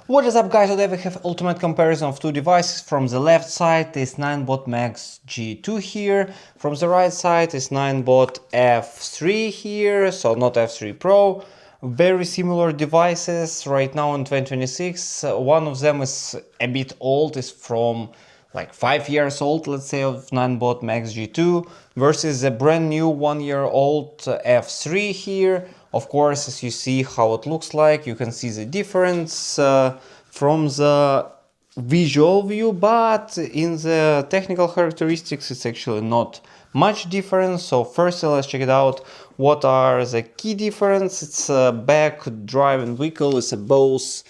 What is up, guys? Today we have ultimate comparison of two devices. From the left side is Ninebot MAX G2 here. From the right side is Ninebot F3 here, so not F3 Pro. Very similar devices right now in 2026. One of them is a bit old, is from like 5 years old, let's say, of Ninebot MAX G2 versus the brand new 1 year old F3 here. Of course, as you see how it looks like, you can see the difference from the visual view, but in the technical characteristics it's actually not much difference. So first let's check it out. What are the key difference? It's back drive and vehicle is both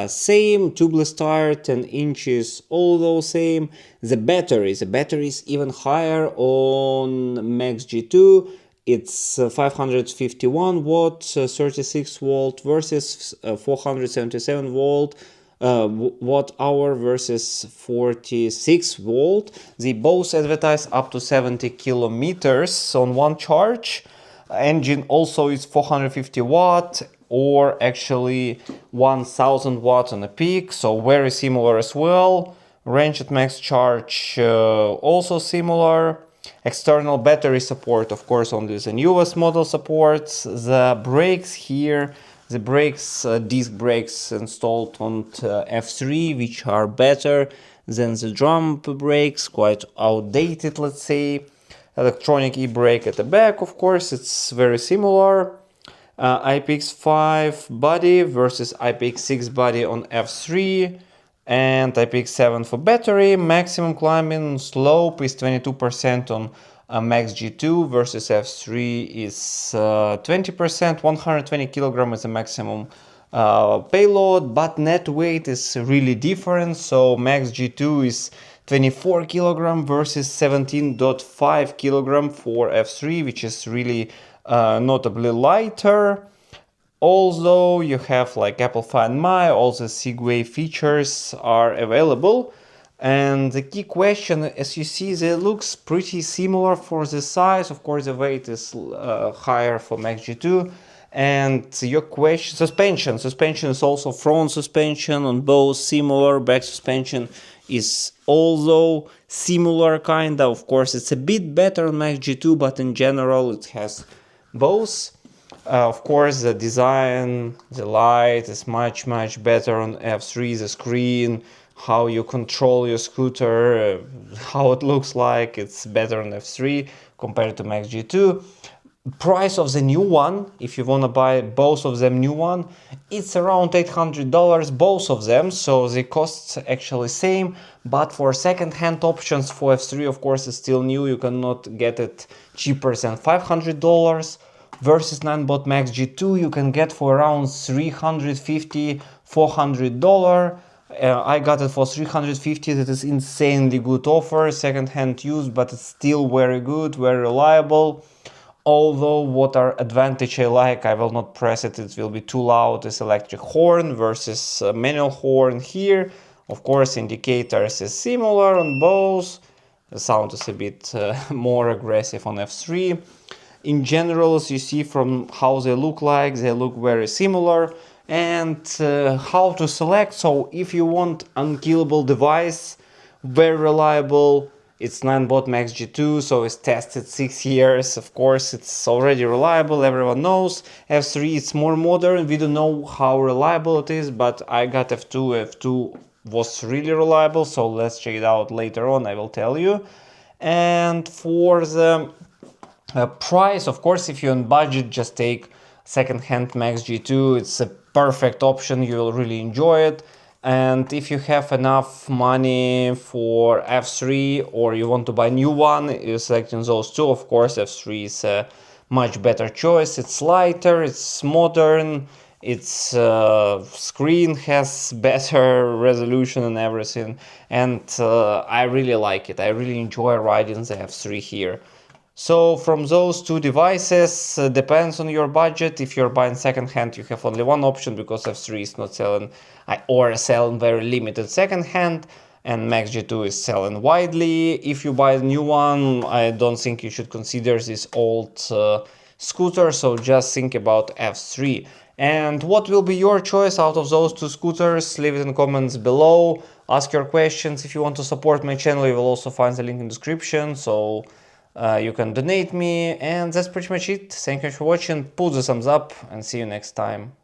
same, tubeless tire, 10 inches, all those same. The battery is even higher on Max G2. It's 551 watt, 36 volt versus 477 volt. Watt hour versus 46 volt. They both advertise up to 70 kilometers on one charge. Engine also is 450 watt or actually 1000 watt on a peak, so very similar as well. Range at max charge also similar. External battery support, of course, only the newest model supports. The brakes here, the brakes, disc brakes installed on F3, which are better than the drum brakes, quite outdated, let's say. Electronic e-brake at the back, of course, it's very similar. IPX5 body versus IPX6 body on F3. And IPX7 for battery. Maximum climbing slope is 22% on Max G2 versus F3 is 20%. 120 kg is the maximum payload, but net weight is really different. So Max G2 is 24 kg versus 17.5 kg for F3, which is really notably lighter. Although you have like Apple Find My, all the Segway features are available. And the key question, as you see, they looks pretty similar for the size. Of course, the weight is higher for Max G2. And your question, suspension is also front suspension on both similar. Back suspension is also similar kinda. Of course, it's a bit better on Max G2, but in general it has both. Of course, the design, the light is much better on F3. The screen, how you control your scooter, how it looks like, it's better on F3 compared to Max G2. Price of the new one, if you want to buy both of them new one, it's around $800, both of them, so the costs actually same. But for second-hand options for F3, of course, it's still new, you cannot get it cheaper than $500. Versus Ninebot MAX G2 you can get for around $350–400. I got it for $350. That is insanely good offer, second-hand use, but it's still very good, very reliable. Although what are advantage I like, I will not press it, it will be too loud, is electric horn versus manual horn here. Of course, indicators is similar on both. The sound is a bit more aggressive on F3. In general, as you see from how they look like, they look very similar. And how to select, so if you want unkillable device, very reliable, it's Ninebot MAX G2, so it's tested 6 years, of course it's already reliable, everyone knows. F3 it's more modern, we don't know how reliable it is, but I got F2 was really reliable, so let's check it out later on, I will tell you. And for the price, of course, if you're on budget, just take second-hand Max G2. It's a perfect option, you will really enjoy it. And if you have enough money for F3 or you want to buy a new one, you're selecting those two. Of course, F3 is a much better choice. It's lighter, it's modern, its screen has better resolution and everything. And I really like it. I really enjoy riding the F3 here. So from those two devices, depends on your budget. If you're buying second-hand, you have only one option because F3 is not selling or selling very limited second-hand, and Max G2 is selling widely. If you buy a new one, I don't think you should consider this old scooter, so just think about F3. And what will be your choice out of those two scooters? Leave it in the comments below. Ask your questions. If you want to support my channel, you will also find the link in the description, so you can donate me. And that's pretty much it. Thank you for watching. Put the thumbs up and see you next time.